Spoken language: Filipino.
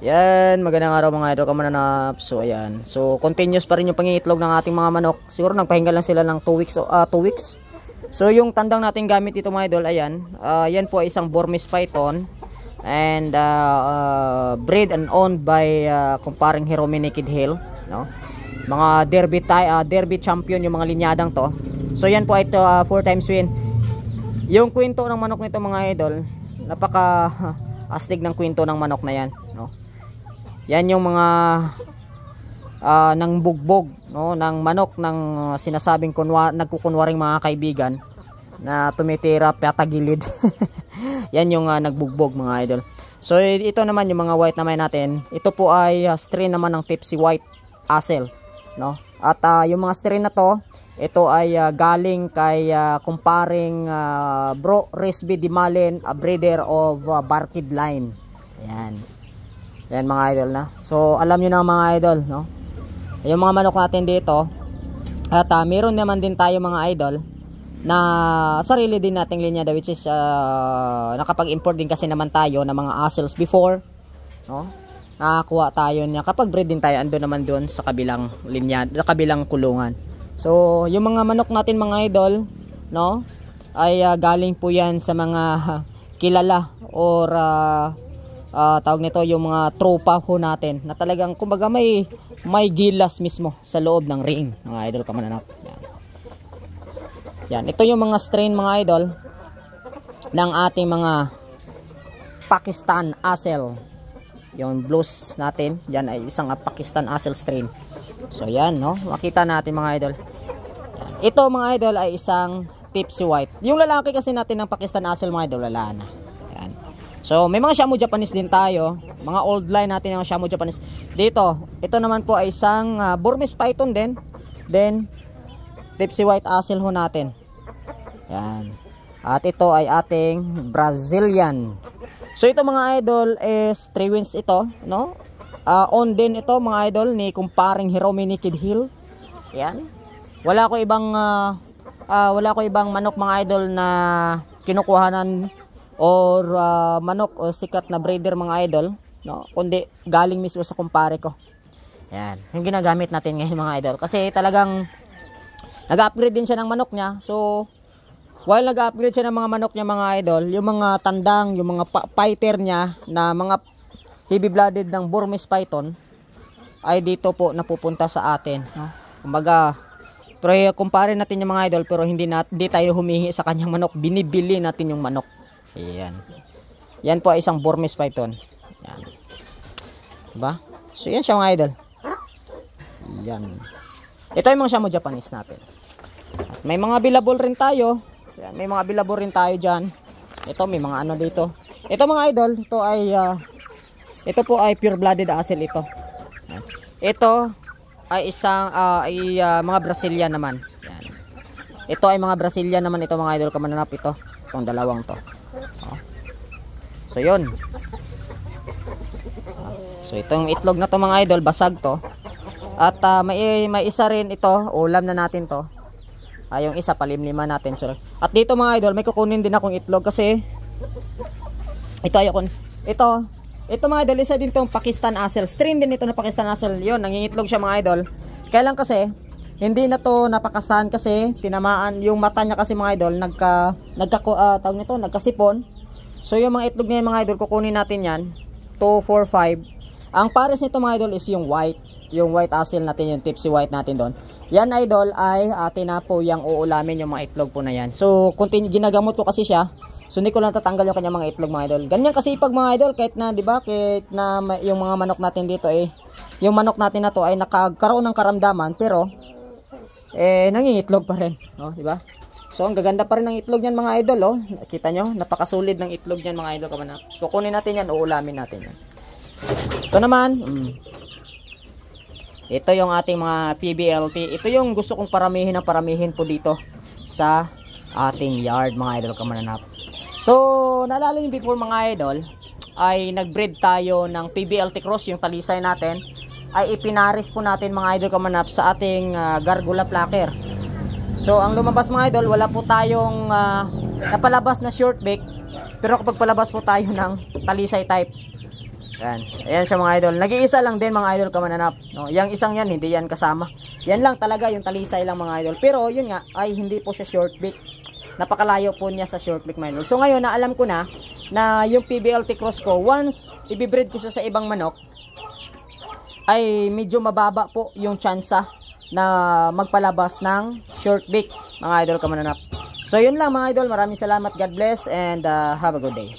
Yan, magandang araw mga idol kamananap. So ayan. So continuous pa rin yung pangingitlog ng ating mga manok. Siguro nagpahinga lang sila ng 2 weeks 2 weeks. So yung tandang natin gamit dito mga idol, ayan. Yan po ay isang Burmese python and bred and owned by kumparing Hiromine Kid Hill, no? Mga derby champion yung mga linyadang to. So yan po ito 4 times win. Yung kwento ng manok nito mga idol, napaka astig ng kwento ng manok na yan, no? Yan yung mga nang bugbog, no, ng manok ng sinasabing nagkukunwaring mga kaibigan na tumitira patagilid. Yan yung nagbugbog mga idol. So ito naman yung mga white naman natin. Ito po ay strain naman ng Tipsy White Asel, no? At yung mga strain na to, ito ay galing kay kumparing Bro Risby Dimalen, a breeder of Barkid line. Ayan. Yan mga idol na. So alam nyo na mga idol, no? Yung mga manok natin dito. At meron naman din tayo mga idol na sarili din nating linya, which is nakapag-import din kasi naman tayo ng mga Asels before, no? Nakakuha tayo niya kapag breed din tayo ando naman doon sa kabilang linya, sa kabilang kulungan. So yung mga manok natin mga idol, no, ay galing po yan sa mga kilala or tawag nito yung mga tropa ho natin na talagang kumbaga may gilas mismo sa loob ng ring mga idol kamananap. Yan, ito yung mga strain mga idol ng ating mga Pakistan Asel. Yung blues natin, yan ay isang Pakistan Asel strain. So yan, no, makita natin mga idol. Yan. Ito mga idol ay isang Tipsy White. Yung lalaki kasi natin ng Pakistan Asel mga idol, wala na. Yan. So may mga Shamu Japanese din tayo, mga old line natin ng Shamu Japanese. Dito, ito naman po ay isang Burmese python din. Then Tipsy White Asel ho natin. Yan. At ito ay ating Brazilian. So ito mga idol is 3 wins ito, no? On din ito mga idol ni kumparing Hiromine Kid Hill. Yan. Wala ko ibang manok mga idol na kinukuhanan or manok o sikat na breeder mga idol, no, kundi galing mismo sa kumpare ko. Yan, yung ginagamit natin ngayon mga idol kasi talagang nag-upgrade din siya ng manok niya. So while nag-upgrade siya ng mga manok niya mga idol, yung mga tandang, yung mga fighter niya na mga heavy blooded ng Burmese python ay dito po napupunta sa atin, no? Kumbaga pero kumpare natin yung mga idol pero hindi tayo humingi sa kanyang manok, binibili natin yung manok. Ayan. Yan po ay isang Burmese python. Yan. Diba? So yan siya mga idol. Yan. Ito yung mga Shamu Japanese natin. At may mga available rin tayo. Yan. May mga available rin tayo dyan. Ito may mga ano dito. Ito mga idol. Ito ay ito po ay pure blooded Asel ito. Yan. Ito ay isang mga Brazilian naman. Yan. Ito ay mga Brazilian naman ito mga idol kamananap ito. Itong dalawang to. So yun. So itong itlog na to mga idol, basag to. At may isa rin ito, ulam na natin to. Yung isa palimlima natin. So, at dito mga idol, may kukunin din akong itlog kasi ito mga idol, isa din tong Pakistan Asel. Strain din ito na Pakistan Asel. Yun, nangingitlog siya mga idol. Kailan kasi hindi na to napakastahan kasi tinamaan yung mata niya kasi mga idol, tawag nito, nagkasipon. So yung mga itlog niya mga idol, kukunin natin yan 2, 4, 5. Ang pares nito mga idol is yung white Asel natin, yung Tipsy White natin doon. Yan idol ay tinapo yung uulamin yung mga itlog po na yan. So ginagamot ko kasi siya. So hindi ko lang tatanggal yung kanyang mga itlog mga idol. Ganyan kasi pag mga idol, kahit na 'di ba, kahit na yung mga manok natin dito yung manok natin na to ay nakakaroon ng karamdaman pero nangingitlog pa rin, no, 'di ba? So ang gaganda pa rin ng itlog niyan mga idol, oh. Nakita nyo, napakasulid ng itlog niyan mga idol kamanap. Kukunin natin yan, uulamin natin yan. Ito naman, ito yung ating mga PBLT. Ito yung gusto kong paramihin po dito sa ating yard mga idol kamanap. So naalala nyo before mga idol ay nagbreed tayo ng PBLT cross, yung talisay natin ay ipinaris po natin mga idol kamanap sa ating Gargula Placker. So ang lumabas mga idol, wala po tayong napalabas na short beak, pero kapag palabas po tayo ng talisay type, Yan. Ayan siya mga idol. Nag-iisa lang din mga idol kamananap. No, yang isang yan, hindi yan kasama. Yan lang talaga, yung talisay lang mga idol. Pero yun nga, ay hindi po siya short beak. Napakalayo po niya sa short beak mga idol. So ngayon, naalam ko na yung PBLT cross ko, once ibibreed ko siya sa ibang manok, ay medyo mababa po yung tsansa na magpalabas ng short beak mga idol kamananap. So yun lang mga idol, maraming salamat, God bless, and have a good day.